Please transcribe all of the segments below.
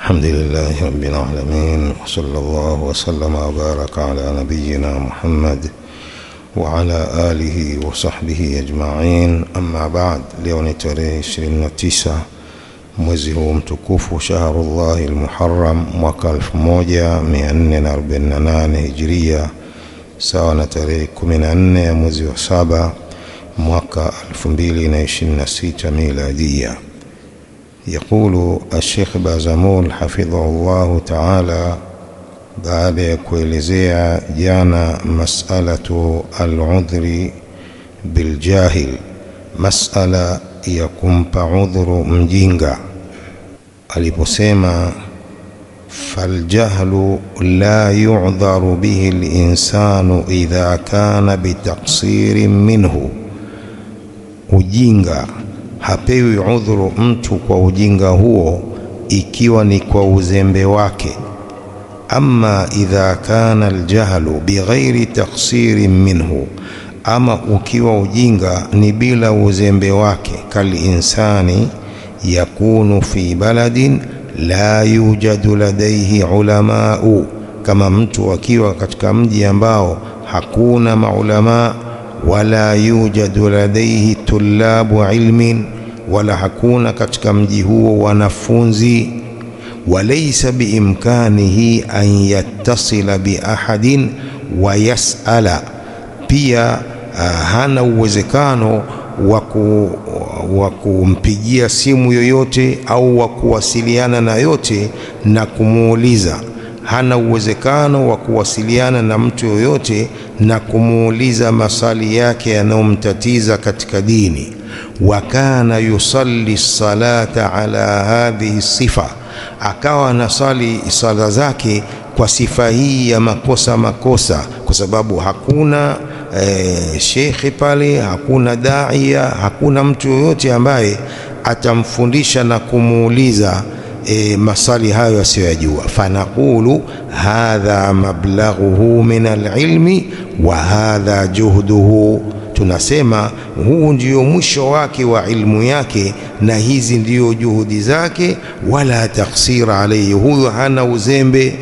الحمد لله رب العالمين، وصلى الله وسلم وبارك على نبينا محمد وعلى آله وصحبه أجمعين. أما بعد، leo ni tarehe 29 mwezi huu mtukufu Shahrullahi al-Muharram mwaka 1448 Hijria, sawa na tarehe 14 ya mwezi wa 7 mwaka 2026 Miladia. يقول الشيخ بازمول حفظه الله تعالى baada ya kuelezea jana mas'alatu al-udhri biljahil, mas'ala ya kumpa udhuru mjinga, aliposema faljahlu la yu'dharu bihi al-insanu idha kana bitaqsirin minhu, ujinga hapewi udhuru mtu kwa ujinga huo ikiwa ni kwa uzembe wake. Amma idha kana aljahlu bighairi taqsirin minhu, ama ukiwa ujinga ni bila uzembe wake, kal insani yakunu fi baladin la yujadu ladayhi ulamau, kama mtu akiwa katika mji ambao hakuna maulama, wala yujadu ladayhi tullabu ilmin, wala hakuna katika mji huo wanafunzi. Walaysa biimkanihi an yattasila biahadin wa yas'ala, pia hana uwezekano wa kumpigia simu yoyote au wa kuwasiliana na yote na kumuuliza. Hana uwezekano wa kuwasiliana na mtu yoyote na kumuuliza masali yake yanayomtatiza katika dini. Wa kana yusalli salata ala hadhihi sifa, akawa anasali sala zake kwa sifa hii ya makosa, kwa sababu hakuna shekhi pale, hakuna daia, hakuna mtu yoyote ambaye atamfundisha na kumuuliza masali hayo asiyojua. Fanaqulu hadha mablaghuhu min alilmi wa hadha juhduhu, tunasema huu ndio mwisho wake wa ilmu yake na hizi ndio juhudi zake. Wala taksira alayhi, huyo hana uzembe,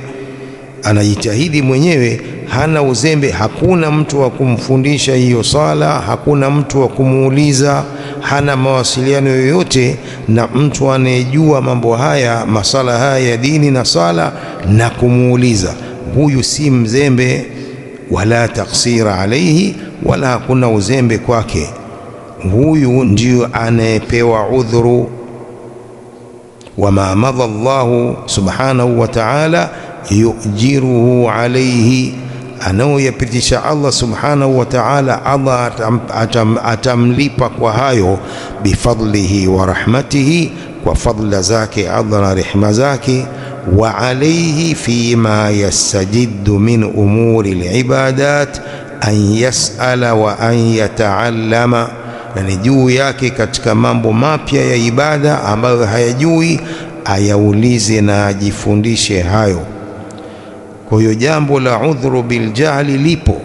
anajitahidi mwenyewe, hana uzembe. Hakuna mtu wa kumfundisha hiyo sala, hakuna mtu wa kumuuliza, hana mawasiliano yoyote na mtu anayejua mambo haya, masala haya ya dini na sala, na kumuuliza. Huyu si mzembe, wala taksira alayhi, wala hakuna uzembe kwake. Huyu ndio anayepewa udhuru. Wama madha Allahu subhanahu wa ta'ala yujiruhu alayhi, anaoyapitisha Allah subhanahu wa ta'ala, Allah atamlipa kwa hayo. Bifadlihi wa rahmatihi, kwa fadla zake Allah na rehema zake. Wa alayhi fima yastajiddu min umuri al-ibadat an yas'ala wa an yata'allama, na ni juu yake katika mambo mapya ya ibada ambayo hayajui ayaulize na ajifundishe hayo. Kwa hiyo jambo la udhuru biljahli lipo,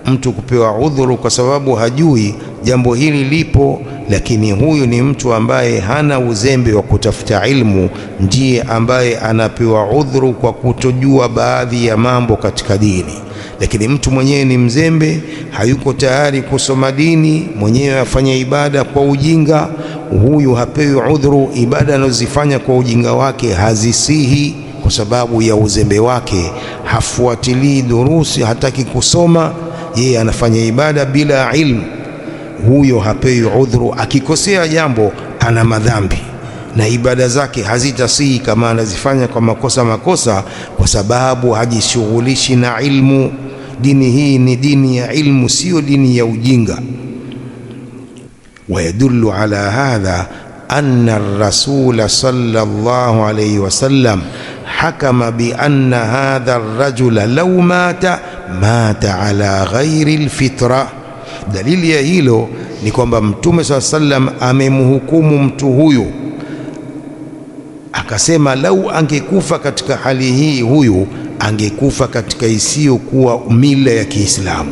mtu kupewa udhuru kwa sababu hajui, jambo hili lipo. Lakini huyu ni mtu ambaye hana uzembe wa kutafuta ilmu, ndiye ambaye anapewa udhuru kwa kutojua baadhi ya mambo katika dini. Lakini mtu mwenyewe ni mzembe, hayuko tayari kusoma dini, mwenyewe afanya ibada kwa ujinga, huyu hapewi udhuru. Ibada anazozifanya kwa ujinga wake hazisihi kwa sababu ya uzembe wake, hafuatilii durusi, hataki kusoma, yeye anafanya ibada bila ilmu. Huyo hapewi udhuru. Akikosea jambo ana madhambi na ibada zake hazitasihi kama anazifanya kwa makosa, kwa sababu hajishughulishi na ilmu. Dini hii ni dini ya ilmu, sio dini ya ujinga. Wayadullu ala hadha anna ar-rasul sallallahu alayhi wasallam hakama bi anna hadha ar-rajula law mata ala ghairi al-fitra. Dalili ya hilo ni kwamba Mtume sallallahu alayhi wasallam amemhukumu mtu huyu, akasema lau angekufa katika hali hii, huyu angekufa katika isiyokuwa mila ya Kiislamu.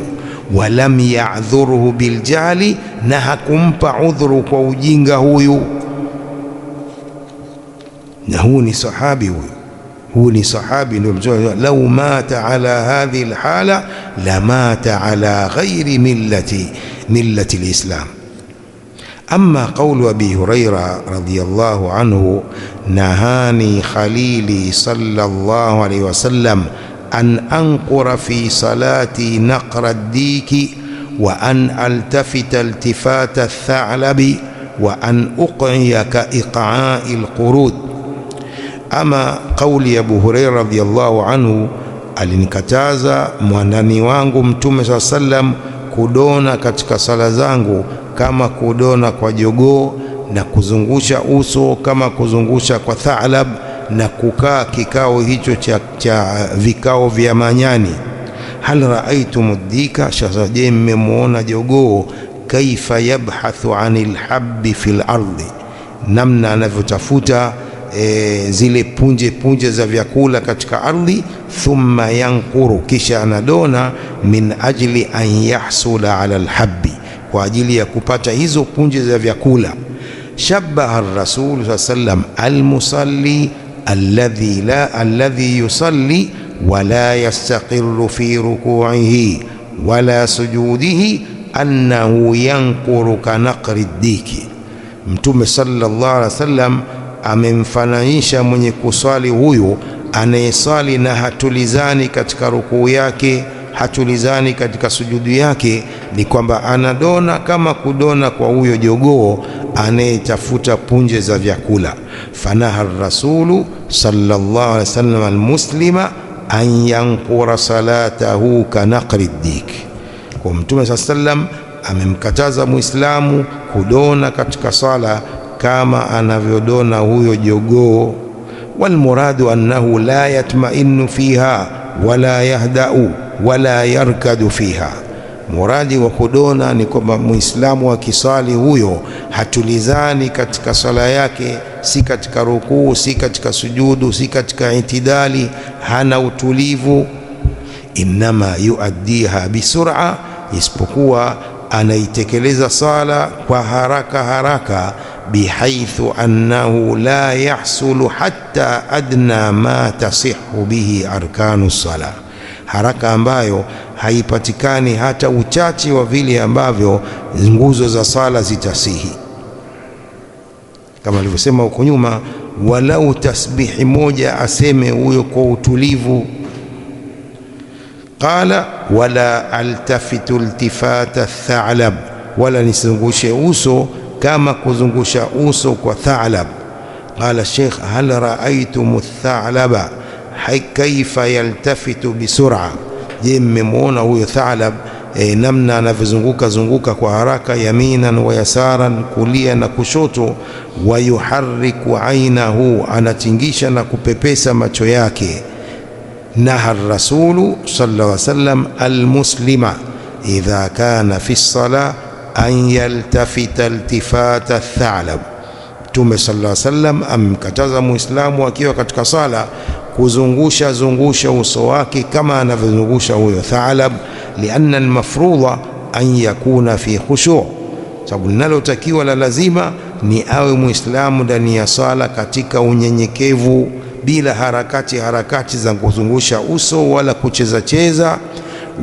Walam ya'dhuruhu biljahli, na hakumpa udhuru kwa ujinga huyu. na huu ni sahabi, huu ni sahabi. Ndio Mtume lau mata ala hadhihi alhala la mata ala ghairi millati alislam. أما قول أبي هريرة رضي الله عنه نهاني خليلي صلى الله عليه وسلم أن أنقر في صلاتي نقر الديك وأن ألتفت التفات الثعلب وأن أقعي كإقعاء القرود. أما قول أبو هريرة رضي الله عنه alinikataza mwanani wangu Mtume صلى الله عليه وسلم kudona katika sala zangu kama kudona kwa jogoo, na kuzungusha uso kama kuzungusha kwa thalab, na kukaa kikao hicho cha vikao vya manyani. Hal raaitum dika, je, mmemwona jogoo kaifa yabhathu anil habbi fil ardi, namna anavyotafuta zile punje za vyakula katika ardhi. Thumma yankuru, kisha anadona, min ajli an yahsula ala alhabbi, kwa ajili ya kupata hizo punje za vyakula. Shabbaha ar-rasul sallam almusalli alladhi yusalli wala yastaqirru fi ruku'ihi wala sujudihi annahu yankuru kanaqri diki. Mtume sallallahu alaihi wasallam amemfananisha mwenye kuswali huyu anayeswali na hatulizani katika rukuu yake, hatulizani katika sujudu yake, ni kwamba anadona kama kudona kwa huyo jogoo anayetafuta punje za vyakula. Fanaha rasulu sallallahu alaihi wasallam almuslima an yankura salatahu kanaqri dik. Kwa Mtume sallallahu alaihi wasallam amemkataza Muislamu kudona katika sala kama anavyodona huyo jogoo. Walmuradu annahu la yatma'innu fiha wala yahda'u wala yarkadu fiha. Muradi wa kudona ni kwamba Muislamu akisali huyo hatulizani katika sala yake, si katika rukuu, si katika sujudu, si katika itidali, hana utulivu. Innama yuaddiha bisur'a, isipokuwa anaitekeleza sala kwa haraka bihaithu annahu la yahsulu hatta adna ma tasihhu bihi arkanu sala, haraka ambayo haipatikani hata uchache wa vile ambavyo nguzo za sala zitasihi. Kama alivyosema huko nyuma, walau tasbihi moja aseme huyo kwa utulivu. Qala wala altafitu iltifata thalab, wala nisungushe uso kama kuzungusha uso kwa thalab. Qala Sheikh, hal raaitum thalaba kaifa yaltafitu bisur'a, je, mmemwona huyo thalab namna anavyozunguka kwa haraka, yaminan wa yasaran, kulia na kushoto. Wa yuharriku ainahu, anatingisha na kupepesa macho yake. Naha rasulu sallallahu alaihi wasallam almuslima idha kana fi as-salah an yaltafita iltifata thalab. Mtume sallallahu alaihi wasallam amkataza Muislamu akiwa katika sala kuzungusha uso wake kama anavyozungusha huyo thalab, lianna almafrudha an yakuna fi khushu', sababu linalotakiwa la lazima ni awe Muislamu ndani ya sala katika unyenyekevu, bila harakati za kuzungusha uso wala kucheza,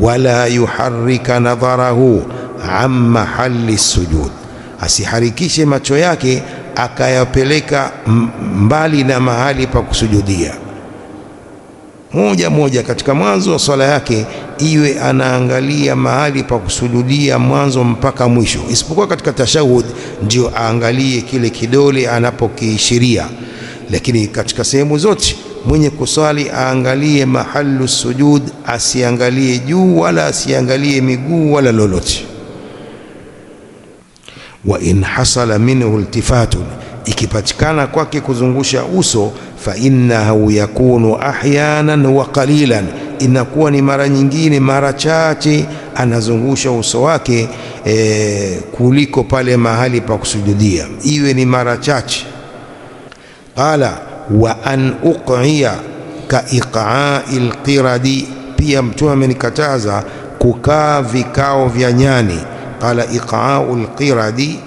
wala yuharrika nadharahu amma halli sujud, asiharikishe macho yake akayapeleka mbali na mahali pa kusujudia. Moja katika mwanzo wa swala yake iwe anaangalia mahali pa kusujudia mwanzo mpaka mwisho, isipokuwa katika tashahud ndio aangalie kile kidole anapokiishiria. Lakini katika sehemu zote mwenye kuswali aangalie mahallu sujud, asiangalie juu wala asiangalie miguu wala lolote. Wa in hasala minhu iltifatun, ikipatikana kwake kuzungusha uso, fa innahu yakunu ahyanan wa qalilan, inakuwa ni mara nyingine, mara chache anazungusha uso wake kuliko pale mahali pa kusujudia, iwe ni mara chache. Qala wa an uqiya ka iqa'il qiradi, pia Mtume amenikataza kukaa vikao vya nyani. Qala iqa'ul qiradi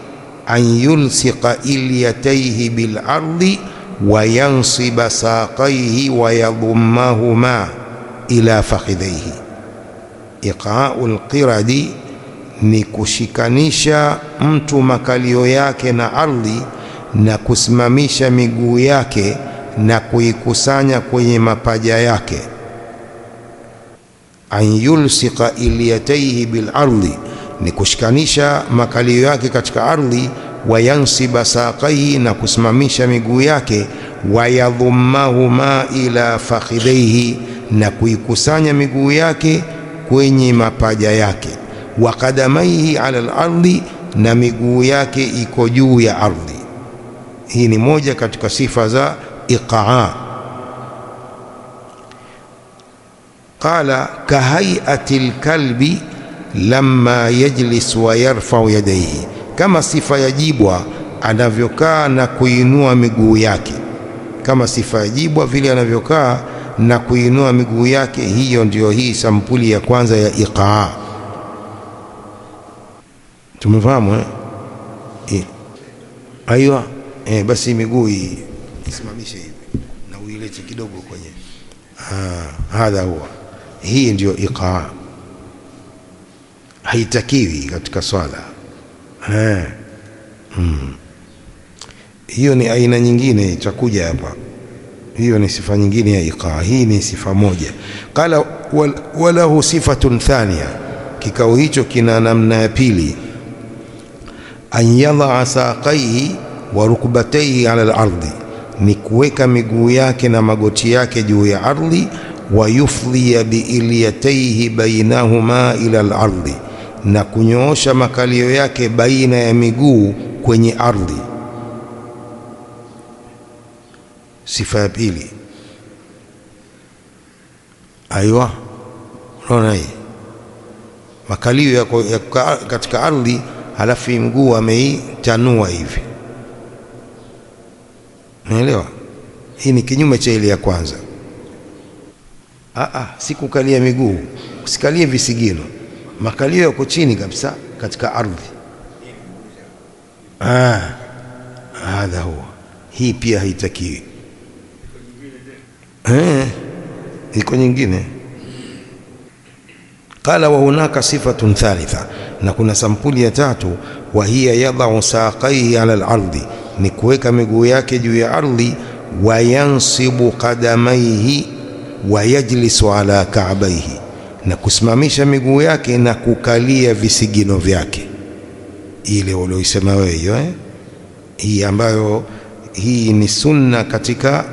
an yulsiqa ilyatayhi bil ardi wayansiba saqaihi wayadhummahuma ila fakhidhaihi. Iqa'ul qiradi ni kushikanisha mtu makalio yake na ardhi na kusimamisha miguu yake na kuikusanya kwenye mapaja yake. An yulsiqa ilyatayhi bil ardi, ni kushikanisha makalio yake katika ardhi. Wayansiba saqaihi, na kusimamisha miguu yake. Wayadhummahuma ila fakhidhaihi, na kuikusanya miguu yake kwenye mapaja yake. Wa qadamaihi ala al-ardi, na miguu yake iko juu ya ardhi. Hii ni moja katika sifa za iqaa. Qala kahayati al-kalbi lamma yajlis wa yarfa'u yadayhi, kama sifa ya jibwa anavyokaa na kuinua miguu yake, kama sifa ya jibwa vile anavyokaa na kuinua miguu yake. Hiyo ndio hii sampuli ya kwanza ya iqaa. Tumefahamu Aiwa, basi miguu isimamishe hivi na uilete kidogo kwenye hadha huwa, hii ndio iqaa. Haitakiwi katika swala. Hiyo ni aina nyingine itakuja hapa. Hiyo ni sifa nyingine ya iqaa. Hii ni sifa moja. Qala walahu sifatun thania, kikao hicho kina namna ya pili. An yadha saqaihi wa rukbatayhi ala al-ardi, ni kuweka miguu yake na magoti yake juu ya ardhi. Wa yufdhiya biilyatayhi bainahuma ila al-ardi, na kunyoosha makalio yake baina ya miguu kwenye ardhi. Sifa ya pili. Aiwa, unaona hii makalio yako katika ardhi, halafu mguu ameitanua hivi. Unaelewa? Hii ni kinyume cha ile ya kwanza. Si kukalia miguu, usikalie visigino, makalio yako chini kabisa katika ardhi. Hadha huwa. Hii pia haitakiwi. Iko nyingine. Qala wa hunaka sifatun thalitha, na kuna sampuli ya tatu. Wa hiya yadha'u saqaihi ala al-ardi, ni kuweka miguu yake juu ya ardhi. Wa yansibu qadamaihi wa yajlisu ala ka'baihi, na kusimamisha miguu yake na kukalia visigino vyake. Ile ulioisema wewe hiyo hii ambayo hii ni sunna katika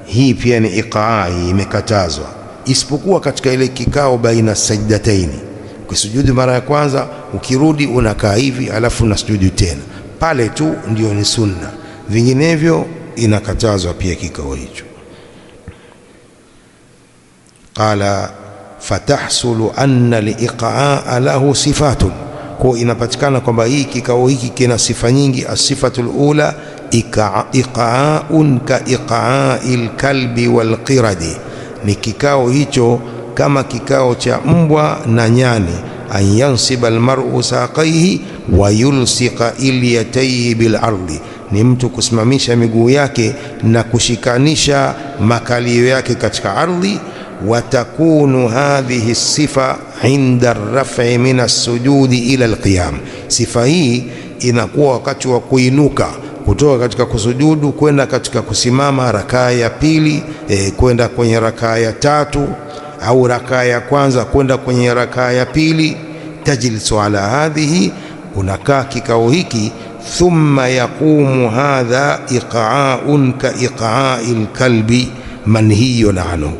hii pia ni iqaa, imekatazwa, isipokuwa katika ile kikao baina sajdataini. Ukisujudu mara ya kwanza, ukirudi unakaa hivi, alafu unasujudu tena, pale tu ndio ni sunna, vinginevyo inakatazwa pia kikao hicho. Qala fatahsulu anna liiqaa lahu sifatun, kwa inapatikana kwamba hii kikao hiki kina sifa nyingi. Asifatul ula iqaa'un ka iqaa'il kalbi wal qiradi, ni kikao hicho kama kikao cha mbwa na nyani. An yansiba almar'u saqaihi wa yulsiqa ilyatayhi bil ardi, ni mtu kusimamisha miguu yake na kushikanisha makalio yake katika ardhi. Watakunu hadhihi sifa inda ar-raf'i min as-sujudi ila al-qiyam, sifa hii inakuwa wakati wa kuinuka kutoka katika kusujudu kwenda katika kusimama, rakaa ya pili kwenda kwenye rakaa ya tatu, au rakaa ya kwanza kwenda kwenye rakaa ya pili. Tajlisu ala hadhihi, unakaa kikao hiki. Thumma yaqumu hadha iqa'un ka iqa'il kalbi manhiyun anhu,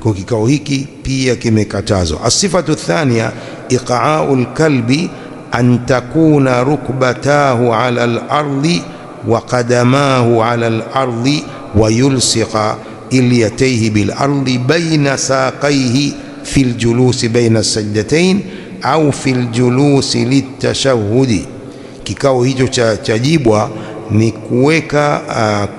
kwa kikao hiki pia kimekatazwa. Asifatu thania iqa'ul kalbi an takuna rukbatahu ala al-ardi wa qadamahu ala al-ardi wa yulsiqa ilyatayhi bil ardi baina saqaihi fil julusi baina as-sajdatain au fil julusi litashahudi. Kikao hicho cha jibwa ni kuweka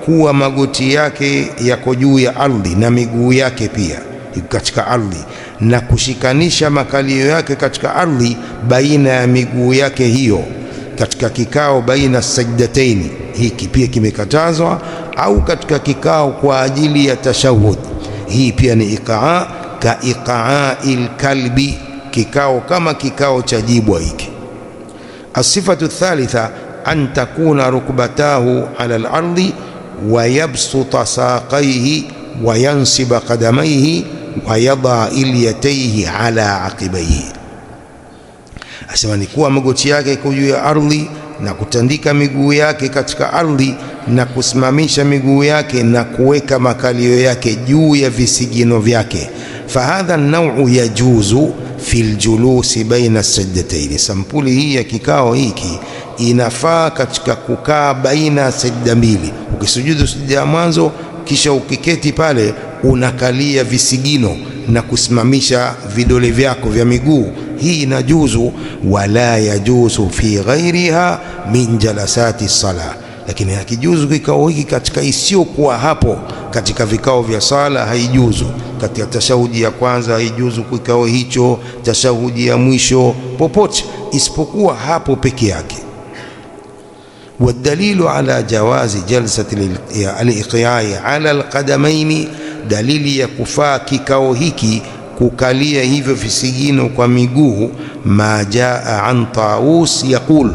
kuwa magoti yake yako juu ya ardhi na miguu yake pia katika ardhi, na kushikanisha makalio yake katika ardhi baina ya miguu yake hiyo, katika kikao baina sajdataini, hiki pia kimekatazwa, au katika kikao kwa ajili ya tashahud, hii pia ni iqaa, ka iqaa'il kalbi, kikao kama kikao cha jibwa hiki. Asifatu thalitha an takuna rukbatahu ala al-ardi wa yabsuta saqaihi wa yansiba qadamaihi wa yada ilyataihi ala aqibaihi. Asema ni kuwa magoti yake iko juu ya ardhi na kutandika miguu yake katika ardhi na kusimamisha miguu yake na kuweka makalio yake juu ya visigino vyake. Fahadha an-naw'u yajuzu fil julusi baina sajdatayn, sampuli hii ya kikao hiki inafaa katika kukaa baina sajda mbili. Ukisujudu sujud ya mwanzo kisha ukiketi pale unakalia visigino na kusimamisha vidole vyako vya miguu, hii inajuzu. Wala yajuzu fi ghairiha min jalasati salah, lakini hakijuzu kikao hiki katika isiyokuwa hapo katika vikao vya sala, haijuzu. Katika tashahudi ya kwanza haijuzu kikao hicho, tashahudi ya mwisho, popote isipokuwa hapo peke yake. والدليل على جواز جلسة الإقعاء على القدمين, dalili ya kufaa kikao hiki kukalia hivyo visigino kwa miguu, ma jaa an Tawus yaqul,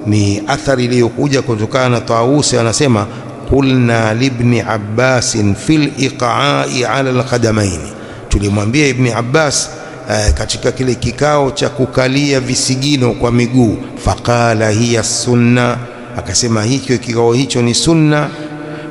ni athari iliyokuja kutokana na Tawus anasema, qulna libni Abbas fil iqa'i ala alqadamain, tulimwambia Ibni Abbas katika kile kikao cha kukalia visigino kwa miguu, faqala hiya sunna, akasema hicho kikao hicho ni sunna.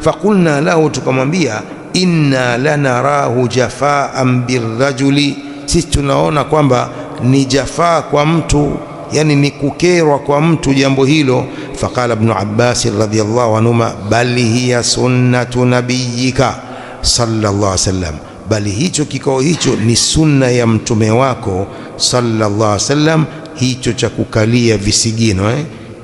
Faqulna lahu, tukamwambia, inna lanarahu jafaan birrajuli, sisi tunaona kwamba ni jafaa kwa mtu, yani ni kukerwa kwa mtu jambo hilo. Faqala Ibn Abbas radhiyallahu anhuma, bali hiya sunnatu nabiyika sallallahu alaihi wasallam, bali hicho kikao hicho ni sunna ya mtume wako sallallahu alaihi wasallam, hicho cha kukalia visigino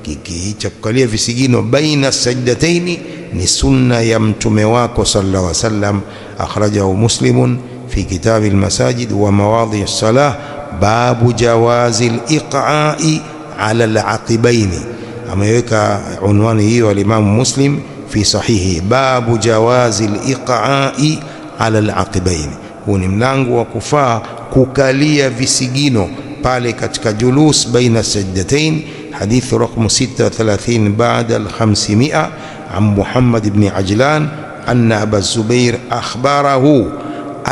kiki cha kukalia visigino baina sajdataini ni sunna ya mtume wako sallallahu alaihi wasallam. Akhrajahu Muslimun fi kitabi al-masajid wa mawadhi as-salah, babu jawazi al-iqa'i ala al-aqibaini. Ameweka unwani hiyo al-Imam Muslim fi sahihi, babu jawazi al-iqa'i ala al-aqibaini. Huu ni mlango wa kufaa kukalia visigino pale katika julus baina sajdatain. حديث رقم 36 بعد 500 عن محمد بن عجلان أن أبا الزبير أخبره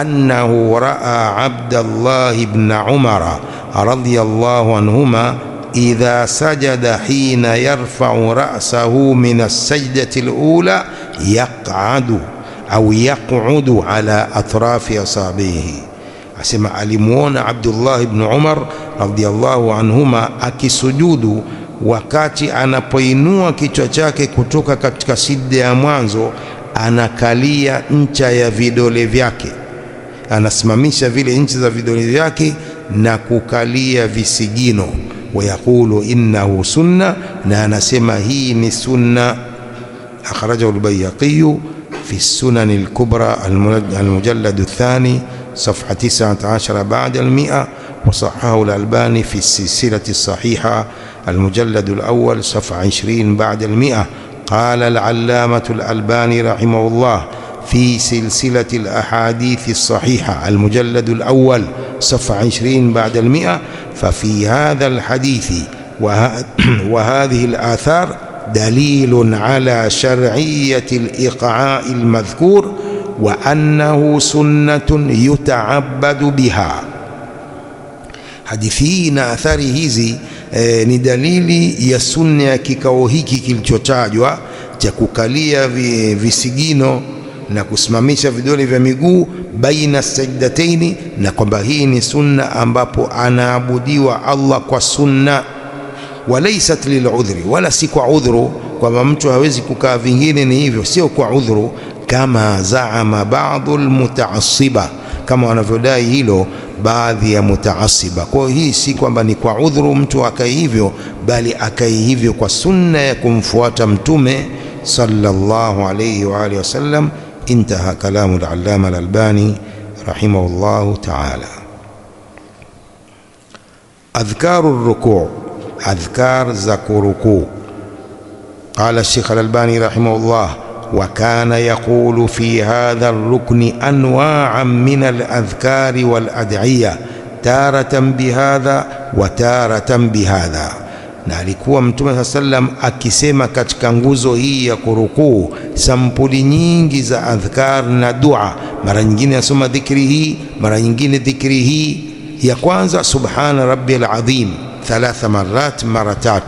أنه رأى عبد الله بن عمر رضي الله عنهما إذا سجد حين يرفع رأسه من السجدة الأولى يقعد أو يقعد على أطراف أصابعه. Asema alimuona Abdullah ibn Umar radhiyallahu anhuma akisujudu wakati anapoinua kichwa chake kutoka katika sijda ya mwanzo, anakalia ncha ya vidole vyake, anasimamisha vile ncha za vidole vyake na kukalia visigino. Wayaqulu innahu sunna, na anasema hii ni sunna. Akhrajahu al-Bayhaqi fi السنن الكبرى المجلد الثاني صفحة 19 بعد 100، وصححه الألباني في السلسلة الصحيحة المجلد الأول صفحة 20 بعد 100. قال العلامة الألباني رحمه الله في سلسلة الأحاديث الصحيحة المجلد الأول صفحة 20 بعد 100، ففي هذا الحديث وهذه الآثار دليل على شرعية الإقعاء المذكور وأنه سنة يتعبد بها. Hadithi hii na athari hizi ni dalili ya sunna ya kikao hiki kilichotajwa cha kukalia visigino na kusimamisha vidole vya miguu baina sajdataini, na kwamba hii ni sunna ambapo anaabudiwa Allah kwa sunna. Walaysat liludhri, wala si kwa udhuru, kwamba mtu hawezi kukaa vingine, ni hivyo, sio kwa udhuru, kama zaama baadhi almutaassiba, kama wanavyodai hilo baadhi ya mutaasiba. Kwa hiyo hii si kwamba ni kwa udhuru mtu akai hivyo, bali akai hivyo kwa sunna ya kumfuata mtume sallallahu alayhi wa alihi wasallam. Intaha kalamu al-allama al-Albani rahimahullahu ta'ala. Adhkaru ar-ruku'. adhkar za kurukuu. Qala Sheikh Al-Albani rahimahullah, wa kana yaqulu fi hadha ar-rukni anwa'an min al-adhkari wal-ad'iyya taratan bihadha wa taratan bihadha. Na alikuwa Mtume sallam akisema katika nguzo hii ya kurukuu sampuli nyingi za adhkar na dua. Mara nyingine asoma dhikri hii, mara nyingine dhikri hii ya kwanza subhana rabbiyal azim 3 marat, mara 3.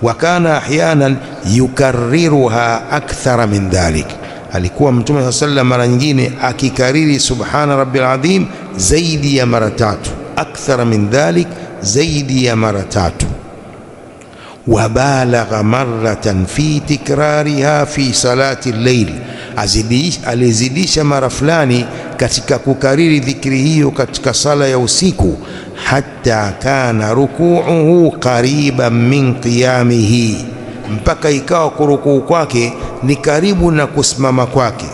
Wa kana ahyanan yukarriruha akthara min dhalik. Alikuwa Mtume sallam mara nyingine akikariri subhana rabbiyal azim zaidi ya mara 3, akthara min dhalik, zaidi ya mara 3. Wabalagha maratan fi tikrariha fi salati al-layl, alizidisha mara fulani katika kukariri dhikri hiyo katika sala ya usiku. Hatta kana rukuuhu qariban min qiyamihi, mpaka ikawa kurukuu kwake ni karibu na kusimama kwake.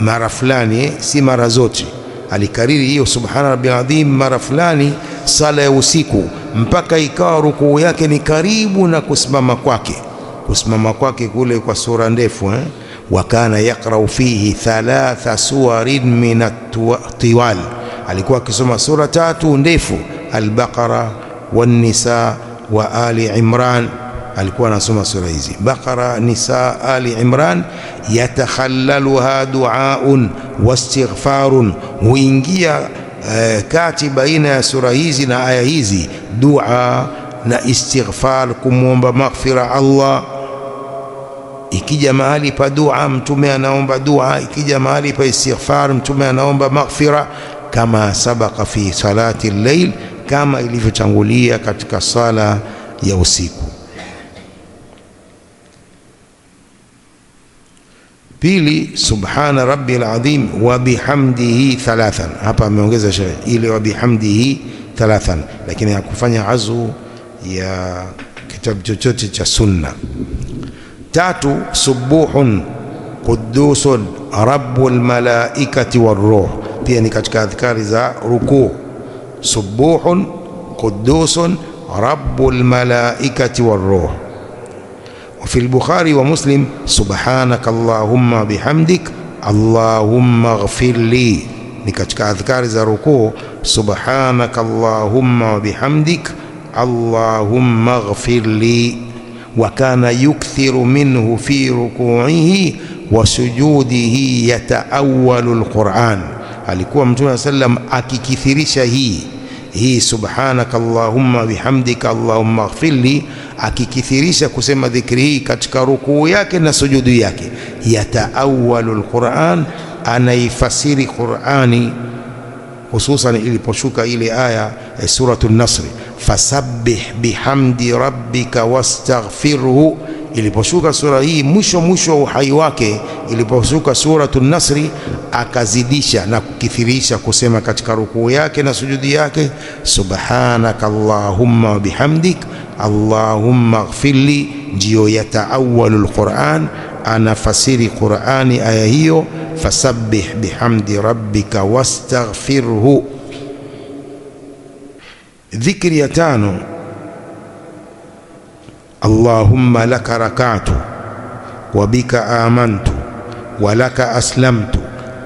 Mara fulani, si mara zote, alikariri hiyo subhana rabbiyal azim mara fulani sala ya usiku, mpaka ikawa rukuu yake ni karibu na kusimama kwake. Kusimama kwake kule kwa sura ndefu wa kana yaqra'u fihi 3 suwarin min at-tiwal, alikuwa akisoma sura 3 ndefu, al-Baqara wan-Nisa wa Ali Imran. Alikuwa anasoma sura hizi Baqara, Nisa, Ali Imran. Yatakhallaluha du'aun wastighfarun, huingia kati baina ya sura hizi na aya hizi dua na istighfar, kumwomba maghfira Allah. Ikija mahali pa dua Mtume anaomba dua, ikija mahali pa istighfar Mtume anaomba maghfira, kama sabaka fi salati al-layl, kama ilivyotangulia katika sala ya usiku. Pili, subhana rabbiyal azim wa bihamdihi 3. Hapa ameongeza ile wa bihamdihi 3, lakini hakufanya azu ya kitabu chochote cha sunna. 3, subuhun qudusun rabbul malaikati war-ruh, pia ni katika adhkari za rukuu. Subuhun qudusun rabbul malaikati war-ruh. وفي البخاري ومسلم سبحانك اللهم بحمدك اللهم اغفر لي، ni katika adhkari za rukuu. Subhanaka Allahumma wa bihamdik Allahumma ighfir li. Wa kana yukthiru minhu fi ruku'ihi wa sujudihi yataawwalu al-Qur'an, alikuwa Mtume sallam akikithirisha hii subhanaka Allahumma bihamdika Allahumma ighfir li, akikithirisha kusema dhikri hii katika rukuu yake na sujudu yake. Yataawwalu al-Qur'an, anaifasiri Qur'ani, hususan iliposhuka ile aya suratul Nasr, fasabbih bihamdi rabbika wastaghfirhu. Iliposhuka sura hii mwisho wa uhai wake, iliposhuka suratul Nasri, akazidisha na kukithirisha kusema katika rukuu yake na sujudi yake subhanaka Allahumma wa bihamdik Allahumma ighfirli. Ndio yataawwalu al-Qur'an, anafasiri Qur'ani aya hiyo, fasabbih bihamdi rabbika wastaghfirhu. Dhikri ya 5, Allahumma laka rak'atu wa bika amantu wa laka aslamtu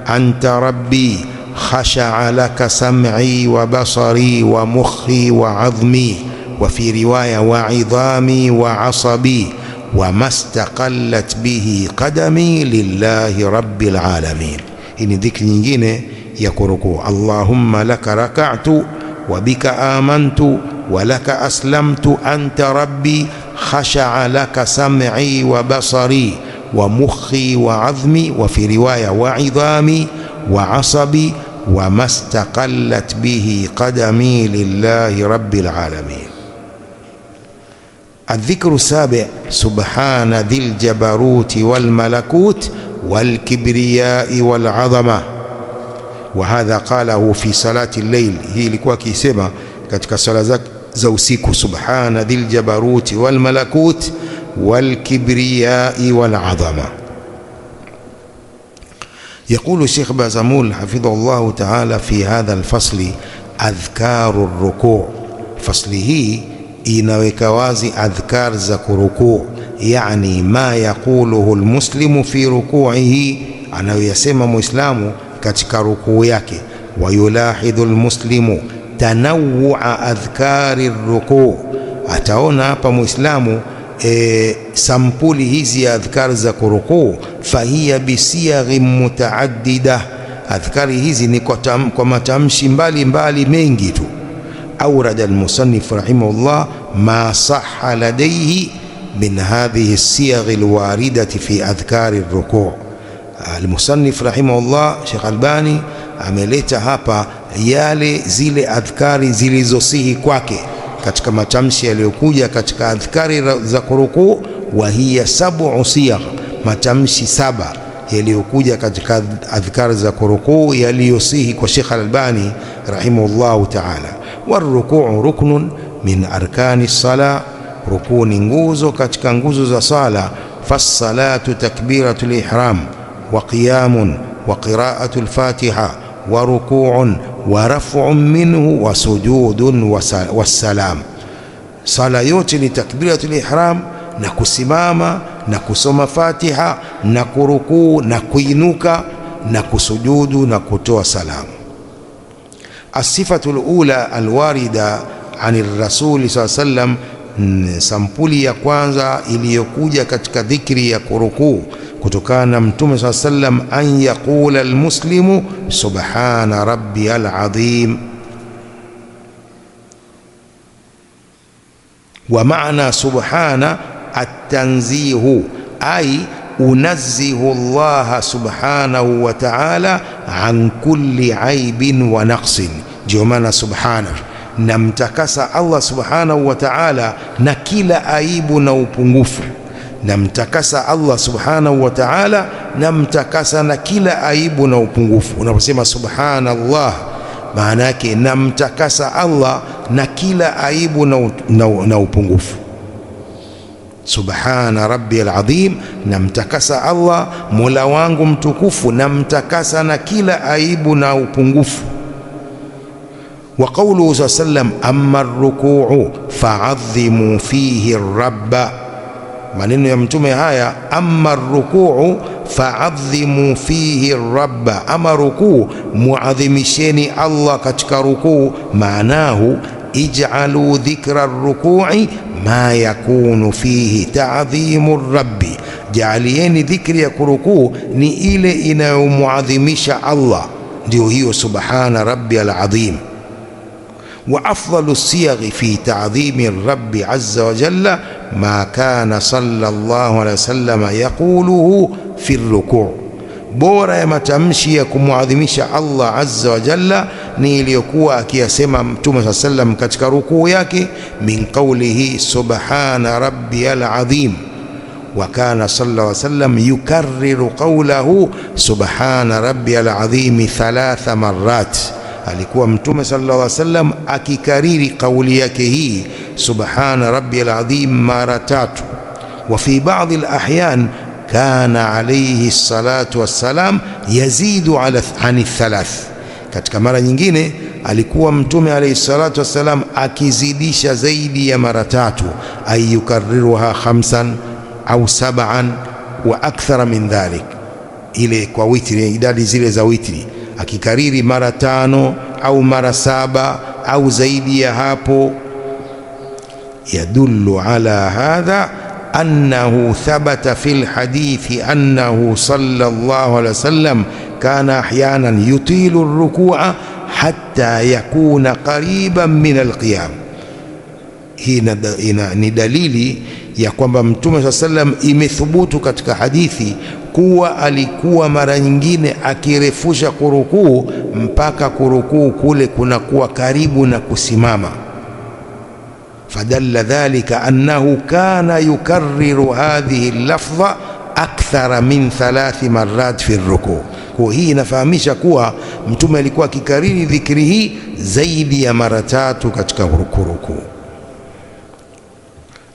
anta rabbi khasha'a laka sam'i wa basari wa mukhi wa 'azmi wa fi riwaya wa 'idhami wa 'asabi wa mastaqallat bihi qadami lillahi rabbil alamin. Hii ni dhikri nyingine ya kurukuu. Allahumma laka rak'atu wa bika amantu wa laka aslamtu anta rabbi khasha'a laka sam'i wa basari wa mukhi wa 'azmi wa fi riwaya wa 'idhami wa 'asabi wa mastaqallat bihi qadami lillahi rabbil alamin. الذكر السابع سبحان ذي الجبروت والملكوت والكبرياء والعظمة. وهذا قاله في صلاة الليل، هي ilikuwa akisema katika sala za usiku, subhana dhil jabaruti wal malakut wal kibriyai wal azama. يقول الشيخ بازمول حفظه الله تعالى في هذا الفصل أذكار الركوع. فصله inaweka wazi adhkar za kurukuu, yani ma yaquluhu almuslimu fi ruku'ihi, anayoyasema muislamu katika rukuu yake. Wayulahidhu almuslimu tanawwu'a adhkari rukuu, ataona hapa muislamu sampuli hizi ya adhkar za kurukuu. Fahiya bisiyaghi mutaaddida, adhkari hizi ni kwa matamshi mbalimbali mengi tu. Awrada almusannif rahimahullah ma sahha ladayhi min hadhihi as-siyaghi alwaridati fi adhkari rukuu. Almusannif rahimahullah Sheikh Albani ameleta hapa zile adhkari zilizosihi kwake katika matamshi yaliyokuja katika adhkari za kurukuu. Wa hiya 7 siyagh, matamshi 7 yaliyokuja katika adhkari za kurukuu yaliyosihi kwa Sheikh Albani rahimahullahu ta'ala. Warukuu ruknun min arkani as-salah, rukuu ni nguzo katika nguzo za sala. Fassalatu takbiratul ihram wa qiyamun wa qira'atul fatiha wa ruku'un wa raf'un minhu wa sujudun wassalam. Sala yote ni takbiratul ihram na kusimama na kusoma Fatiha na kurukuu na kuinuka na kusujudu na kutoa salamu. As-sifatul ula alwarida anir rasuli sallallahu alayhi wasallam, sampuli ya kwanza iliyokuja katika dhikri ya kurukuu kutokana na Mtume sallallahu alayhi wasallam, an yaqula almuslimu subhana rabbiyal azim. Wa maana subhana at-tanzihu, ay unazzihu Allah subhanahu wa ta'ala an kulli aibin wa naqsin. Ndio maana subhana, namtakasa Allah subhanahu wa ta'ala na kila aibu na upungufu. Namtakasa Allah subhanahu wa ta'ala, namtakasa na kila aibu na upungufu. Unaposema subhanallah, maana yake namtakasa Allah na kila aibu na upungufu. Subhana rabbiyal azim, namtakasa Allah mola wangu mtukufu, namtakasa na kila aibu na upungufu. Wa qawluhu sallam amma ar-ruku'u fa'azzimu fihi ar-rabba, maneno ya mtume haya, amma ar-ruku'u fa'azzimu fihi ar-rabba, ama rukuu muadhimisheni Allah katika rukuu. Maanahu ij'alu dhikra ar-ruku'i ma yakunu fihi ta'dhimu ar-rabbi, jaalieni dhikri ya kurukuu ni ile inayomuadhimisha Allah, ndio hiyo subhana rabbiyal azim. Wa afdalu siyaghi fi ta'dhimi ar-rabbi azza wa jalla ma kana sallallahu alayhi wasallam yaquluhu fi ar-ruku', bora ya matamshi ya kumuadhimisha Allah azza wa jalla ni iliyokuwa akiyasema Mtume sallallahu alayhi wasallam katika rukuu yake, min qawlihi subhana rabbiyal azim. Wa kana sallallahu alayhi wasallam yukarriru qawlahu subhana rabbiyal azim 3 marrat, alikuwa Mtume sallallahu alayhi wasallam akikariri kauli yake hii subhana rabbiyal azim mara 3. Wa fi ba'd al-ahyan kana alayhi salatu wassalam yazidu ani 3, katika mara nyingine alikuwa Mtume alayhi salatu wassalam akizidisha zaidi ya mara 3, ay yukarriruha 5 au 7 wa akthara min dhalik, ile kwa witri, idadi zile za witri, akikariri mara 5 au mara 7 au zaidi ya hapo. Yadullu ala hadha annahu thabata fil hadithi annahu sallallahu alayhi wasallam kana ahyanan yutilu ar-ruku'a hatta yakuna qariban min al-qiyam. Hii ni dalili ya kwamba Mtume sallallahu alayhi wasallam imethubutu katika hadithi kuwa alikuwa mara nyingine akirefusha kurukuu mpaka kurukuu kule kunakuwa karibu na kusimama. Fadalla dhalika annahu kana yukarriru hadhihi al-lafdha akthara min 3 marrat fi ar-ruku'. Kwa hii inafahamisha kuwa Mtume alikuwa akikariri dhikri hii zaidi ya mara 3 katika rukuu.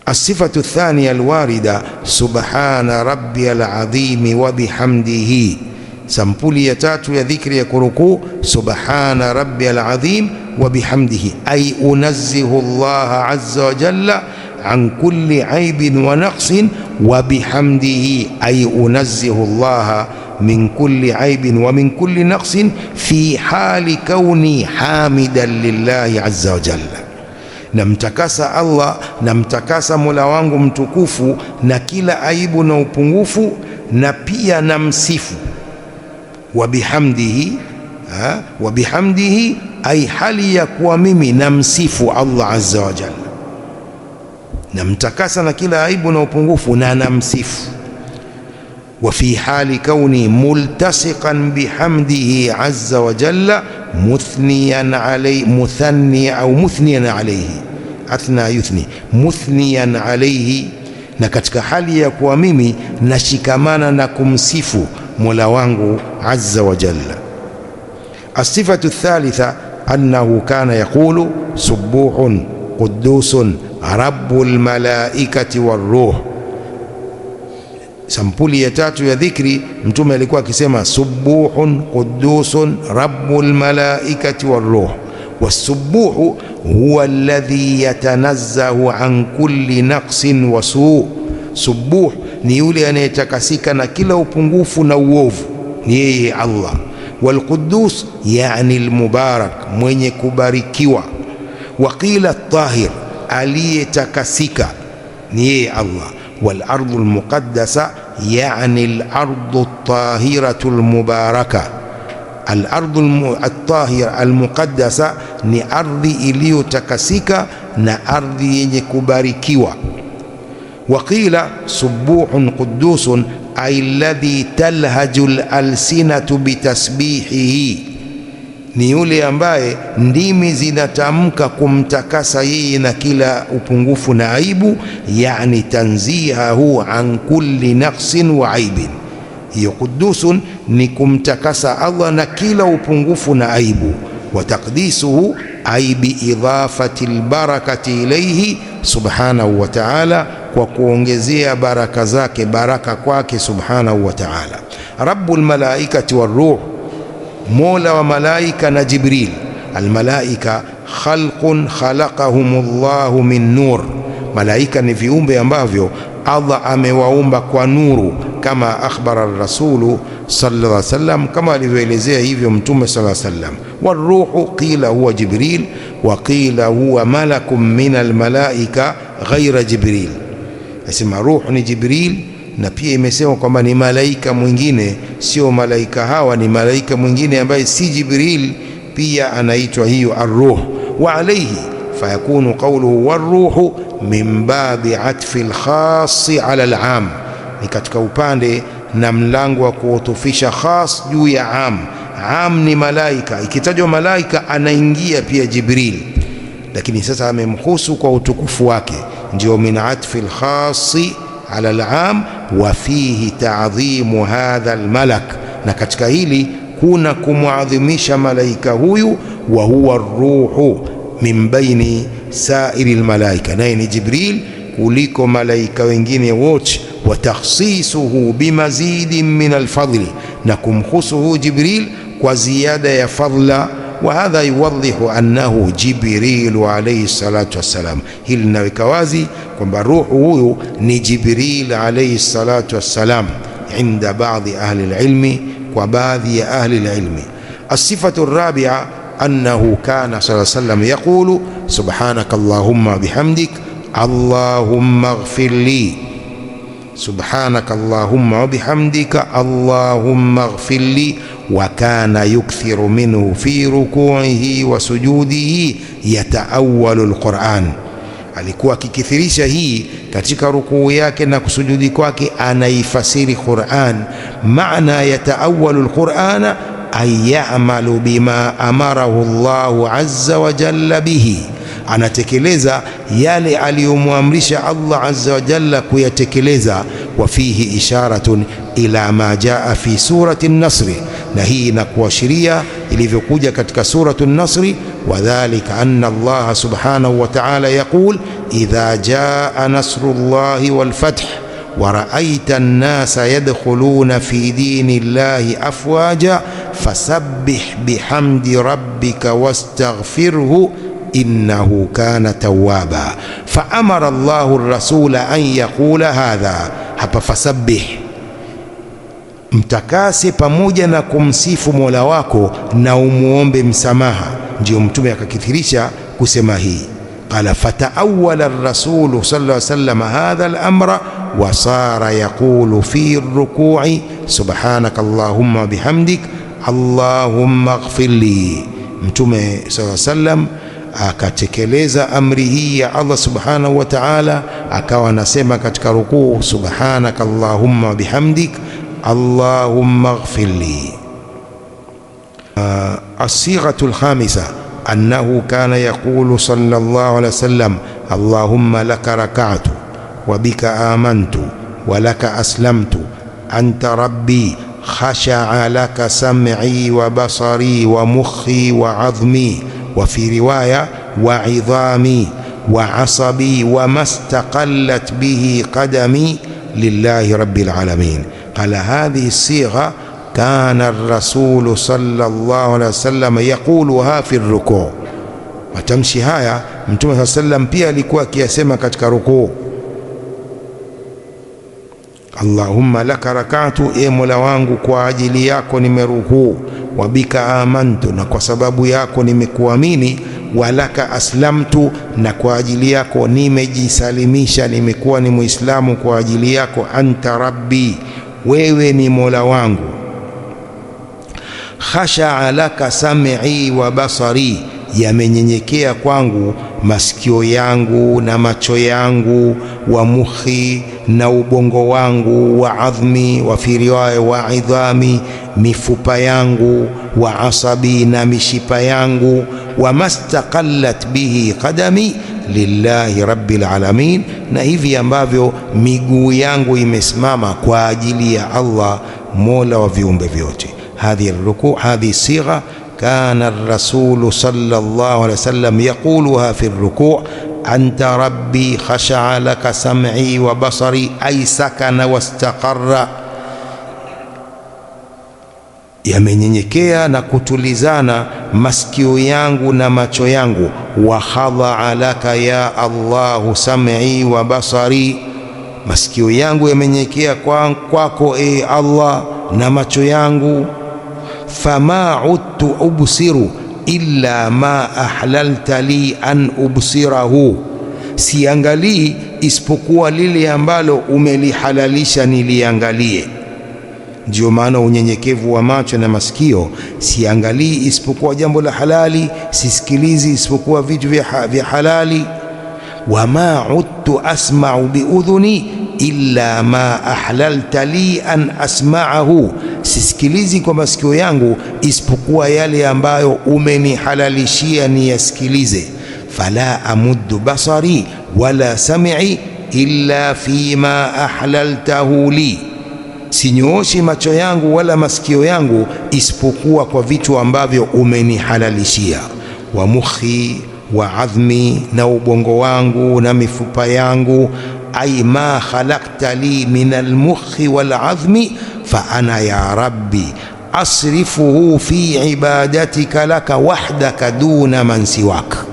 As-sifatu ath-thaniya al-warida subhana rabbiyal azim wa bihamdihi, sampuli ya 3 ya dhikri ya kurukuu subhana rabbiyal azim وبحمده أي أنزه الله عز وجل عن كل عيب ونقص، وبحمده أي أنزه الله من كل عيب ومن كل نقص في حال كوني حامدا لله عز وجل. Namtakasa Allah, namtakasa Mola wangu mtukufu na kila aibu na upungufu, na pia namsifu. Wabihamdihi, wabihamdihi ay hali ya kuwa mimi namsifu Allah azza wa jalla, namtakasa na kila aibu na upungufu na namsifu. Wa fi hali kauni multasiqan bihamdihi azza wa jalla muthniyan alayhi, muthanniya au muthniyan alayhi, athna yuthni, muthniyan alayhi, na katika hali ya kuwa mimi nashikamana na kumsifu Mola wangu azza wa jalla. As-sifatu thalitha annahu kana yaqulu subuhun qudusun rabbul malaikati waruh. Sampuli ya tatu ya dhikri, mtume alikuwa akisema subuhun qudusun rabbul malaikati waruh. Wasubuhu huwa alladhi yatanazzahu an kulli naqsin wa suu. Subuh ni yule anayetakasika na kila upungufu na uovu, ni yeye Allah. Walqudus yani almubarak, mwenye kubarikiwa. Waqila tahir, aliyetakasika, ni yeye Allah. Walardu almuqaddasa yani alardu altahiratu almubaraka. Alardu altahira almuqaddasa ni ardhi iliyotakasika na ardhi yenye kubarikiwa. Waqila subuhun qudusun ay alladhi talhaju alalsinatu bitasbihihi, ni yule ambaye ndimi zinatamka kumtakasa yeye na kila upungufu na aibu, yani tanzihahu an kulli naqsin wa aibin. Hiyo qudusun ni kumtakasa Allah na kila upungufu na aibu. Wa taqdisuhu ay biidhafati albarakati ilayhi subhanahu wa ta'ala, kwa kuongezea baraka zake, baraka kwake subhanahu wa ta'ala. Rabbul malaikati waruh, mola wa malaika na Jibril. Almalaika khalqun khalaqahumullahu min nur, malaika ni viumbe ambavyo Allah amewaumba kwa nuru, kama akhbara rasulu sallallahu alaihi wasallam, kama alivyoelezea hivyo mtume sallallahu alaihi wasallam. Waruhu qila huwa Jibril wa qila huwa malakun min almalaika ghaira Jibril. Asema ruhu ni Jibril, na pia imesema kwamba ni malaika mwingine, sio malaika hawa, ni malaika mwingine ambaye si Jibril, pia anaitwa hiyo arruh. Wa alayhi fayakunu qawluhu warruhu min babi atfi alkhasi ala alam, ni katika upande na mlango wa kuutufisha khas juu ya am. Am ni malaika, ikitajwa malaika anaingia pia Jibril, lakini sasa amemhusu kwa utukufu wake, ndio min atfi alkhasi ala alam. Wa fihi ta'dhimu hadha almalak, na katika hili kuna kumuadhimisha malaika huyu. Wa huwa ruhu min baini sairi almalaika, naye ni Jibril kuliko malaika wengine wote. Wa takhsisuhu bimazidin min alfadli, na kumkhusuhu Jibril kwa ziada ya fadla. Wa hadha yuwadhihu annahu Jibrilu alayhi salatu wassalam, hili linaweka wazi kwamba ruhu huyu ni Jibril alayhi salatu wassalam inda baadhi ahli alilmi, kwa baadhi ya ahli alilmi. As-sifatu ar-rabi'a annahu kana sallallahu alayhi wasallam yaqulu subhanaka allahumma bihamdik allahumma ighfir li, subhanaka allahumma wa bihamdika allahumma ighfir li. Wa kana yukthiru minhu fi ruku'ihi wa sujudihi yataawwalu alquran, alikuwa akikithirisha hii katika rukuu yake na kusujudi kwake, anaifasiri Qur'an. Maana yataawwalu alqur'ana ay ya'malu bima amarahu Allahu azza wa jalla bihi, anatekeleza yale aliyomwamrisha Allah azza wa jalla kuyatekeleza. Wa fihi isharatun ila ma jaa fi surati an-Nasr, na hii inakuashiria ilivyokuja katika suratu an-Nasr. Wa dhalika anna Allah subhanahu wa ta'ala yaqul idha jaa nasrullahi wal fath wa ra'aita an-nasa yadkhuluna fi dinillahi afwaja fasabbih bihamdi rabbika wastaghfirhu innahu kana tawwaba. Faamara Allahu ar-rasula an yaqula hadha. Hapa fasabbih, mtakase pamoja na kumsifu Mola wako na umuombe msamaha. Ndio mtume akakithirisha kusema hii. Qala fataawala ar-rasul sallallahu alayhi wasallam hadha al-amra wa sara yaqulu fi ar-ruku'i subhanaka allahumma bihamdik allahumma ighfirli. Mtume sallallahu alayhi wasallam akatekeleza amri hii ya Allah subhanahu wa ta'ala, akawa anasema katika rukuu subhanaka allahumma bihamdik allahumma ighfirli. As-sighatu al-khamisa annahu kana yaqulu sallallahu alayhi wasallam allahumma laka rak'atu wa bika amantu wa laka aslamtu anta rabbi khasha'a laka sam'i wa basari wa mukhi wa 'azmi wa fi riwaya wa 'idhami wa 'asabi wa mastaqallat bihi qadami lillahi rabbil alamin. Qala hadhihi as-sigha kana ar-rasul sallallahu alayhi wasallam yaquluha fi ar-ruku'. Matamshi haya Mtume sallallahu alayhi wasallam pia alikuwa akiyasema katika rukuu. Allahumma laka rak'atu, e Mola wangu kwa ajili yako nimerukuu. Wa bika amantu, na kwa sababu yako nimekuamini. Wa laka aslamtu, na kwa ajili yako nimejisalimisha, nimekuwa ni Muislamu kwa ajili yako. Anta rabbi, wewe ni Mola wangu. Khasha'a laka sam'i wa basari, yamenyenyekea kwangu masikio yangu na macho yangu. Wa mukhi, na ubongo wangu. Wa adhmi, wa fi riwaya wa idhami, mifupa yangu. Wa asabi, na mishipa yangu. Wa mastaqallat bihi qadami lillahi rabbil alamin, na hivi ambavyo miguu yangu imesimama kwa ajili ya Allah mola wa viumbe vyote. Hadhi ruku, hadhi sigha kana ar-rasul sallallahu alayhi wasallam yaquluha fi ar-ruku'. Anta rabbi khasha'a laka sam'i wa basari, ay sakana wastaqarra, yamenyenyekea na kutulizana masikio yangu na macho yangu. Wa khadha'a laka ya Allahu sam'i wa basari, masikio yangu yamenyenyekea kwako e Allah na macho yangu. Fama udtu ubsiru illa ma ahlalta li an ubsirahu, siangalii isipokuwa lile ambalo umelihalalisha niliangalie. Ndio maana unyenyekevu wa macho na masikio, siangalii isipokuwa jambo la halali, sisikilizi isipokuwa vitu vya halali. Wama udtu asma'u biudhuni illa ma ahlalta li an asma'ahu, sisikilizi kwa masikio yangu isipokuwa yale ambayo umenihalalishia niyasikilize. Fala amuddu basari wala sam'i illa fima ahlaltahu li, sinyooshi macho yangu wala masikio yangu isipokuwa kwa vitu ambavyo umenihalalishia. Wa mukhi wa adhmi, na ubongo wangu na mifupa yangu. Ay ma khalaqta li min almukhi wal adhmi fa ana ya rabbi asrifuhu fi ibadatika laka wahdaka duna man siwak.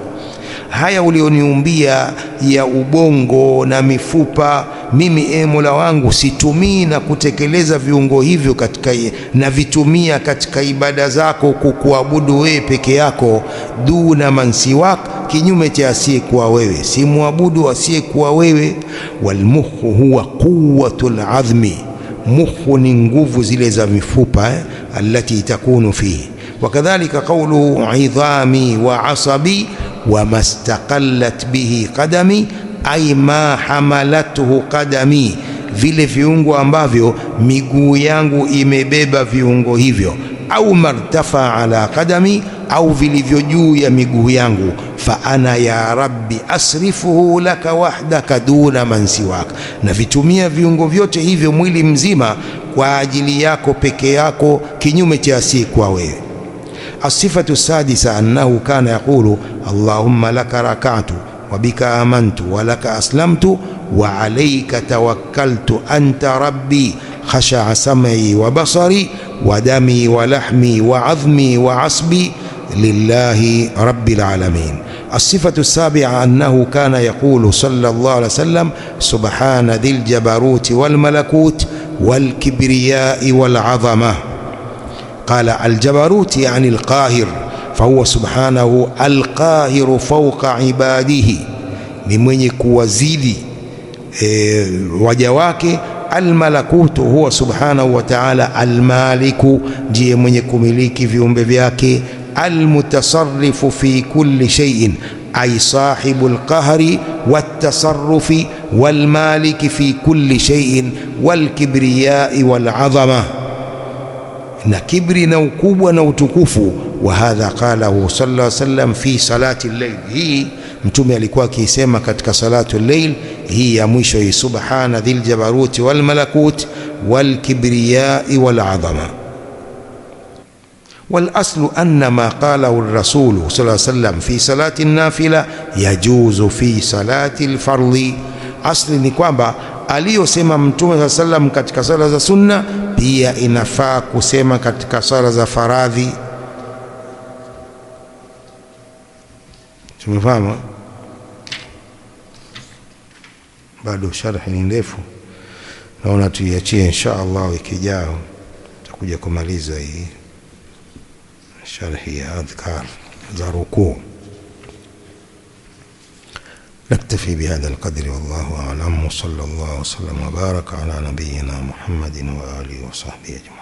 Haya ulioniumbia ya ubongo na mifupa, mimi e Mola wangu situmii na kutekeleza viungo hivyo na vitumia katika ibada zako, kukuabudu wewe peke yako. Duna man siwak, kinyume cha asiyekuwa wewe, simwabudu asiyekuwa wewe. Walmukhu huwa quwwatul azmi, mukhu ni nguvu zile za mifupa allati takunu fihi. Wakadhalika qawluhu idhami wa asabi wa mastaqallat bihi qadami, ay ma hamalathu qadami, vile viungo ambavyo miguu yangu imebeba viungo hivyo. Au martafa ala qadami, au vilivyo juu ya miguu yangu. Fa ana ya rabbi asrifuhu laka wahdaka duna man siwak, na vitumia viungo vyote hivyo mwili mzima kwa ajili yako peke yako, kinyume cha asiyekuwa wewe. As-sifatu sadisa annahu kana yaqulu allahumma laka rak'atu wa bika amantu wa laka aslamtu wa alayka tawakkaltu anta rabbi خشع سمعي وبصري ودمي ولحمي وعظمي وعصبي لله رب العالمين. الصفة السابعة أنه كان يقول صلى الله عليه وسلم سبحان ذي الجبروت والملكوت والكبرياء والعظمة. قال الجبروت يعني القاهر، فهو سبحانه القاهر فوق عباده، ni mwenye kuwazidi waja wake. Almalakutu huwa subhanahu wa ta'ala almaliku, ndiye mwenye kumiliki viumbe vyake. Almutasarrifu fi kulli shay'in ay sahibu alqahri wattasarrufi walmaliki fi kulli shay'in walkibriyai walazama, na kibri na ukubwa na utukufu. Wa hadha qalahu sallallahu alayhi wasallam fi salati al-layl, hii mtume alikuwa akisema katika salatu al-layl hii ya mwisho hii, subhana dhil jabaruti wal malakut wal kibriyai wal azama. Wal aslu anna ma qalahu ar-rasul sallallahu alayhi wasallam fi salati an-nafila yajuzu fi salati al-fardhi. Asli ni kwamba aliyosema mtume sallallahu alayhi wasallam katika sala za sunna pia inafaa kusema katika sala za faradhi. Tumefahamu? Bado sharhi ni ndefu, naona tuiachie insha Allah wiki ijayo, tutakuja kumaliza hii sharhi ya adhkar za rukuu. نكتفي بهذا القدر والله أعلم، وصلى الله وسلم وبارك على نبينا محمد وآله وصحبه أجمعين.